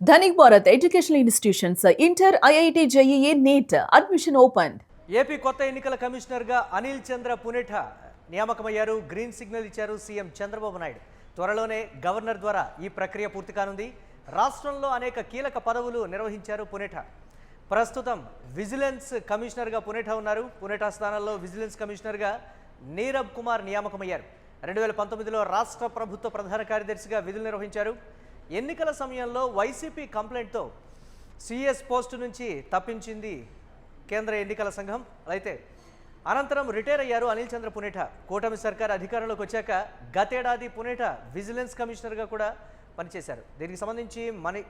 Dhanik Bharat educational institutions inter IIT JEE NEET admission open. AP కొత్త ఎన్నికల కమిషనర్గా అనిల్ చంద్ర పునేఠా నియామకమయ్యారు. గ్రీన్ సిగ్నల్ ఇచ్చారు సీఎం చంద్రబాబు నాయుడు. త్వరలోనే గవర్నర్ ద్వారా ఈ ప్రక్రియ పూర్తి కానుంది. రాష్ట్రంలో అనేక కీలక పదవులు నిర్వహించారు పునేఠా. ప్రస్తుతం విజిలెన్స్ కమిషనర్గా పునేఠా ఉన్నారు. పునేఠా స్థానంలో విజిలెన్స్ కమిషనర్గా నీరబ్ కుమార్ నియామకమయ్యారు. 2019లో రాష్ట్ర ప్రభుత్వ ప్రధాన కార్యదర్శిగా విధులు నిర్వహించారు. ఎన్నికల సమయంలో వైసీపీ కంప్లైంట్తో సిఎస్ పోస్టు నుంచి తప్పించింది కేంద్ర ఎన్నికల సంఘం. అయితే అనంతరం రిటైర్ అయ్యారు అనిల్ చంద్ర పునేఠా. కూటమి సర్కార్ అధికారంలోకి వచ్చాక గతేడాది పునేఠా విజిలెన్స్ కమిషనర్గా కూడా పనిచేశారు. దీనికి సంబంధించి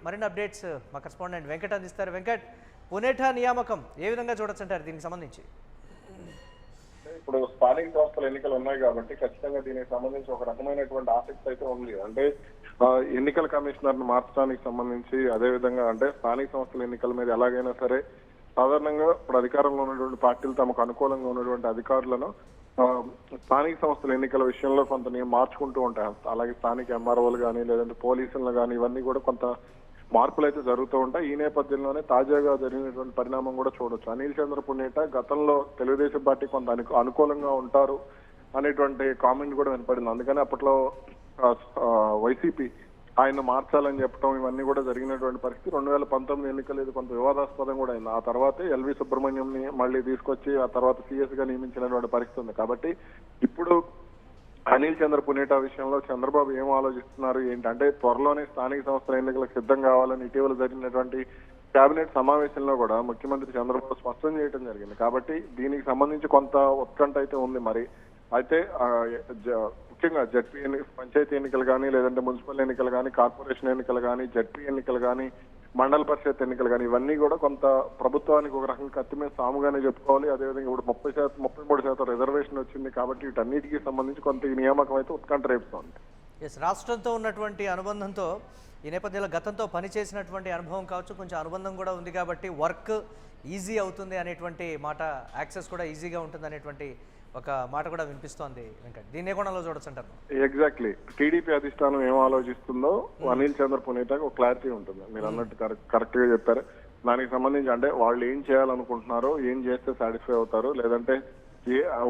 మరిన్ని అప్డేట్స్ మా కరెస్పాండెంట్ వెంకట్ అందిస్తారు. వెంకట్, పునేఠా నియామకం ఏ విధంగా చూడొచ్చంటారు దీనికి సంబంధించి? ఇప్పుడు స్థానిక సంస్థల ఎన్నికలు ఉన్నాయి కాబట్టి ఖచ్చితంగా దీనికి సంబంధించి ఒక రకమైనటువంటి ఆసక్తి అయితే ఉంది. అంటే ఎన్నికల కమిషనర్ ను మార్చడానికి సంబంధించి, అదే విధంగా అంటే స్థానిక సంస్థల ఎన్నికల మీద ఎలాగైనా సరే సాధారణంగా ఇప్పుడు అధికారంలో ఉన్నటువంటి పార్టీలు తమకు అనుకూలంగా ఉన్నటువంటి అధికారులను స్థానిక సంస్థల ఎన్నికల విషయంలో కొంత మార్చుకుంటూ ఉంటాయి. అలాగే స్థానిక ఎంఆర్ఓలు కానీ లేదంటే పోలీసులు కానీ ఇవన్నీ కూడా కొంత మార్పులు అయితే జరుగుతూ ఉంటాయి. ఈ నేపథ్యంలోనే తాజాగా జరిగినటువంటి పరిణామం కూడా చూడొచ్చు. అనిల్ చంద్ర పునేఠా గతంలో తెలుగుదేశం పార్టీ కొంత అనుకూలంగా ఉంటారు అనేటువంటి కామెంట్ కూడా వినపడింది. అందుకని అప్పట్లో వైసీపీ ఆయన మార్చాలని చెప్పడం ఇవన్నీ కూడా జరిగినటువంటి పరిస్థితి. 2019 ఎన్నికలు ఇది కొంత వివాదాస్పదం కూడా అయింది. ఆ తర్వాత ఎల్వి సుబ్రహ్మణ్యం ని మళ్ళీ తీసుకొచ్చి ఆ తర్వాత సిఎస్ గా నియమించినటువంటి పరిస్థితి ఉంది. కాబట్టి ఇప్పుడు అనిల్ చంద్ర పునేఠా విషయంలో చంద్రబాబు ఏం ఆలోచిస్తున్నారు ఏంటంటే, త్వరలోనే స్థానిక సంస్థల ఎన్నికలకు సిద్ధం కావాలని ఇటీవల జరిగినటువంటి కేబినెట్ సమావేశంలో కూడా ముఖ్యమంత్రి చంద్రబాబు స్పష్టం చేయడం జరిగింది. కాబట్టి దీనికి సంబంధించి కొంత ఉత్కంఠ అయితే ఉంది. మరి అయితే ముఖ్యంగా జడ్పీ పంచాయతీ ఎన్నికలు కానీ లేదంటే మున్సిపల్ ఎన్నికలు కానీ కార్పొరేషన్ ఎన్నికలు కానీ జడ్పీ ఎన్నికలు కానీ మండల పరిషత్ ఎన్నికలు కానీ ఇవన్నీ కూడా కొంత ప్రభుత్వానికి ఒక రకంగా కత్తి మీద సాముగానే చెప్పుకోవాలి. అదేవిధంగా ఇప్పుడు 33% రిజర్వేషన్ వచ్చింది. కాబట్టి వీటన్నిటికీ సంబంధించి కొంత ఈ నియామకం అయితే ఉత్కంఠ రేపుతోంది. రాష్ట్రంతో ఉన్నటువంటి అనుబంధంతో ఈ నేపథ్యంలో గతంతో పనిచేసినటువంటి అనుభవం కావచ్చు, కొంచెం అనుబంధం కూడా ఉంది కాబట్టి వర్క్ ఈజీ అవుతుంది అనేటువంటి మాట, యాక్సెస్ కూడా ఈజీగా ఉంటుంది అనేటువంటి ఒక మాట కూడా వినిపిస్తోంది. వెంకట్, దీన్ని ఏ కోణంలో చూడొచ్చు అంటారు? ఎగ్జాక్ట్లీ టీడీపీ అధిష్టానం ఏం ఆలోచిస్తుందో అనిల్ చంద్ర పునేఠాకి ఒక క్లారిటీ ఉంటుంది. మీరు అన్నట్టు కరెక్ట్ గా చెప్పారు. దానికి సంబంధించి అంటే వాళ్ళు ఏం చేయాలనుకుంటున్నారో, ఏం చేస్తే సాటిస్ఫై అవుతారు, లేదంటే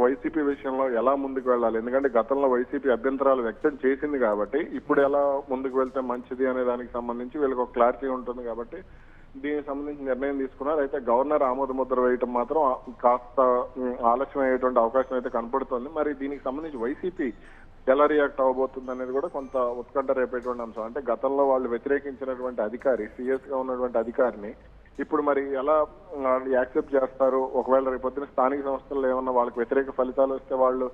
వైసీపీ విషయంలో ఎలా ముందుకు వెళ్ళాలి. ఎందుకంటే గతంలో వైసీపీ అభ్యంతరాలు వ్యక్తం చేసింది కాబట్టి ఇప్పుడు ఎలా ముందుకు వెళ్తే మంచిది అనే దానికి సంబంధించి వీళ్ళకి ఒక క్లారిటీ ఉంటుంది. కాబట్టి దీనికి సంబంధించి నిర్ణయం తీసుకున్నారు. అయితే గవర్నర్ ఆమోద ముద్ర వేయటం మాత్రం కాస్త ఆలస్యం అయ్యేటువంటి అవకాశం అయితే కనపడుతుంది. మరి దీనికి సంబంధించి వైసీపీ ఎలా రియాక్ట్ అవ్వబోతుంది అనేది కూడా కొంత ఉత్కంఠ రేపేటువంటి అంశం. అంటే గతంలో వాళ్ళు వ్యతిరేకించినటువంటి అధికారి, సిఎస్ గా ఉన్నటువంటి అధికారిని ఇప్పుడు మరి ఎలా యాక్సెప్ట్ చేస్తారు? ఒకవేళ రేపొద్దున స్థానిక సంస్థల్లో ఏమన్నా వాళ్ళకి వ్యతిరేక ఫలితాలు వస్తే వాళ్ళు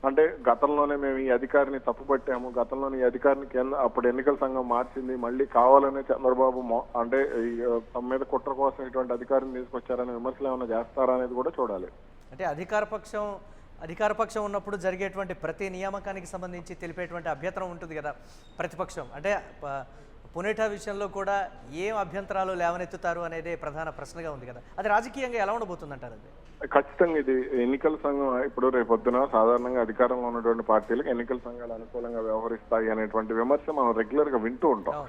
అంటే గతంలోనే మేము ఈ అధికారిని తప్పుపట్టాము, గతంలోనే ఈ అధికారిని అప్పుడు ఎన్నికల సంఘం మార్చింది, మళ్ళీ కావాలనే చంద్రబాబు అంటే తమ మీద కుట్ర కోసం ఇటువంటి అధికారిని తీసుకొచ్చారనే విమర్శలు ఏమైనా చేస్తారా అనేది కూడా చూడాలి. అంటే అధికార పక్షం ఉన్నప్పుడు జరిగేటువంటి ప్రతి నియామకానికి సంబంధించి తెలిపేటువంటి అభ్యంతరం ఉంటుంది కదా ప్రతిపక్షం. అంటే పునేఠా విషయంలో కూడా ఏం అభ్యంతరాలు లేవనెత్తుతారు అనేది ప్రధాన ప్రశ్నగా ఉంది కదా. అది రాజకీయంగా ఎలా ఉండబోతుందంటారు? అది ఖచ్చితంగా ఇది ఎన్నికల సంఘం ఇప్పుడు రేపొద్దున సాధారణంగా అధికారంలో ఉన్నటువంటి పార్టీలకు ఎన్నికల సంఘాలు అనుకూలంగా వ్యవహరిస్తాయి అనేటువంటి విమర్శ మనం రెగ్యులర్ గా వింటూ ఉంటాం.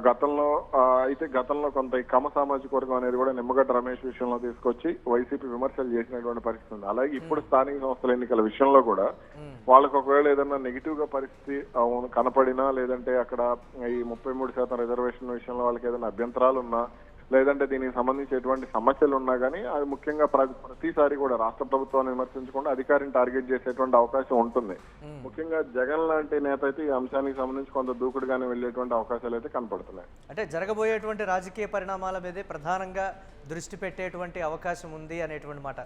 గతంలో కొంత ఈ కమ సామాజిక వర్గం అనేది కూడా నిమ్మగడ్డ రమేష్ విషయంలో తీసుకొచ్చి వైసీపీ విమర్శలు చేసినటువంటి పరిస్థితి ఉంది. అలాగే ఇప్పుడు స్థానిక సంస్థల ఎన్నికల విషయంలో కూడా వాళ్ళకు ఒకవేళ ఏదన్నా నెగిటివ్ గా పరిస్థితి కనపడినా, లేదంటే అక్కడ ఈ 33% రిజర్వేషన్ విషయంలో వాళ్ళకి ఏదైనా అభ్యంతరాలు ఉన్నా, లేదంటే దీనికి సంబంధించి ఎటువంటి సమస్యలు ఉన్నా కానీ అది ముఖ్యంగా ప్రతిసారి కూడా రాష్ట్ర ప్రభుత్వాన్ని విమర్శించకుండా అధికారిని టార్గెట్ చేసేటువంటి అవకాశం ఉంటుంది. ముఖ్యంగా జగన్ లాంటి నేత అయితే ఈ అంశానికి సంబంధించి కొంత దూకుడుగానే వెళ్లేటువంటి అవకాశాలు అయితే కనపడుతున్నాయి. అంటే జరగబోయేటువంటి రాజకీయ పరిణామాల మీదే ప్రధానంగా దృష్టి పెట్టేటువంటి అవకాశం ఉంది అనేటువంటి మాట.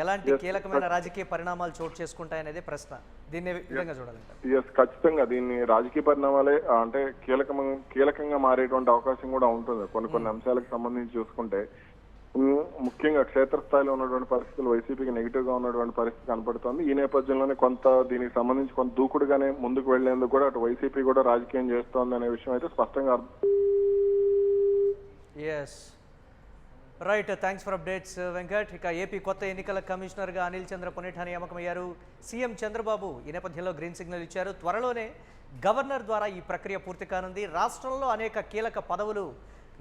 ఎలాంటి కీలకమైన రాజకీయ పరిణామాలు చోటు చేసుకుంటాయనేది ప్రశ్న. దీన్ని విధంగా చూడాలంటే ఖచ్చితంగా దీన్ని రాజకీయ పరిణామాలే అంటే కీలకంగా మారేటువంటి అవకాశం కూడా ఉంటుంది. కొన్ని అంశాలకు సంబంధించి చూసుకుంటే ముఖ్యంగా క్షేత్రస్థాయిలో ఉన్నటువంటి పరిస్థితులు వైసీపీకి నెగిటివ్ గా ఉన్నటువంటి పరిస్థితి కనపడుతుంది. ఈ నేపథ్యంలోనే కొంత దీనికి సంబంధించి కొంత దూకుడుగానే ముందుకు వెళ్లేందుకు కూడా అటు వైసీపీ కూడా రాజకీయం చేస్తోంది అనే విషయం అయితే స్పష్టంగా right. Thanks for updates Venkat. ఇక ఏపీ కొత్త ఎన్నికల కమిషనర్గా అనిల్ చంద్ర పునేఠా నియామకమయ్యారు. సీఎం చంద్రబాబు ఈ నేపథ్యంలో గ్రీన్ సిగ్నల్ ఇచ్చారు. త్వరలోనే గవర్నర్ ద్వారా ఈ ప్రక్రియ పూర్తి కానుంది. రాష్ట్రంలో అనేక కీలక పదవులు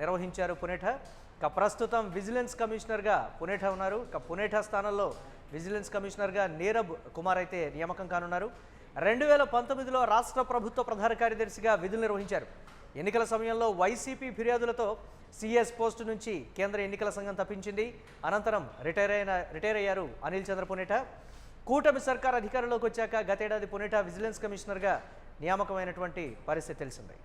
నిర్వహించారు పునేఠా. ఇక ప్రస్తుతం విజిలెన్స్ కమిషనర్గా పునేఠా ఉన్నారు. ఇక పునేఠా స్థానంలో విజిలెన్స్ కమిషనర్గా నీరబ్ కుమార్ అయితే నియామకం కానున్నారు. 2019లో రాష్ట్ర ప్రభుత్వ ప్రధాన కార్యదర్శిగా విధులు నిర్వహించారు. ఎన్నికల సమయంలో వైసీపీ ఫిర్యాదులతో సిఎస్ పోస్టు నుంచి కేంద్ర ఎన్నికల సంఘం తప్పించింది. అనంతరం రిటైర్ అయ్యారు అనిల్ చంద్ర పునేఠా. కూటమి సర్కార్ అధికారంలోకి వచ్చాక గతేడాది పునేఠా విజిలెన్స్ కమిషనర్గా నియామకమైనటువంటి పరిస్థితి తెలిసిందే.